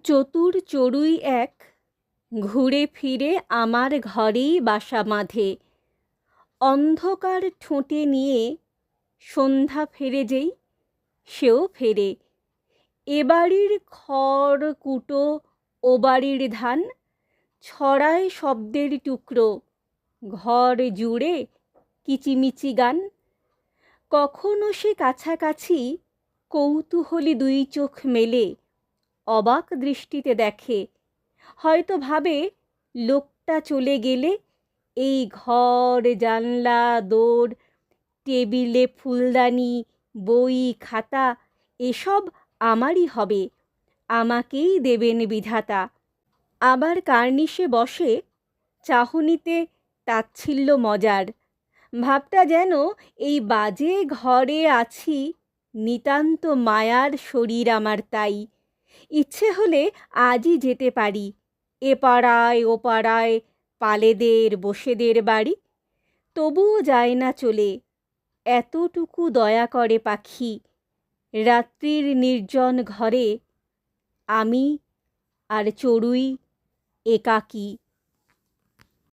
চতুর চড়ুই এক ঘুরে ফিরে আমার ঘরেই বাসা বাঁধে। অন্ধকার ঠোঁটে নিয়ে সন্ধ্যা ফেরে যেই সেও ফেরে। এ বাড়ির খড় কুটো ও বাড়ির ধান ছড়ায় শব্দের টুকরো, ঘর জুড়ে কিচিমিচি গান। কখনো সে কাছাকাছি কৌতূহলী দুই চোখ মেলে অবাক দৃষ্টিতে দেখে, হয়তো ভাবে লোকটা চলে গেলে এই ঘর জানলা দোর টেবিলে ফুলদানি বই খাতা এসব আমারই হবে, আমাকেই দেবেন বিধাতা। আবার কার্নিশে বসে চাহনিতে তাচ্ছিল্য মজার, ভাবটা যেন এই বাজে ঘরে আছি নিতান্ত মায়ার শরীর আমার তাই। ইচ্ছে হলে আজই যেতে পারি এ পাড়ায় ও পাড়ায় পালেদের বসেদের বাড়ি, তবুও যায় না চলে। এতটুকু দয়া করে পাখি রাত্রির নির্জন ঘরে, আমি আর চড়ুই একাকী।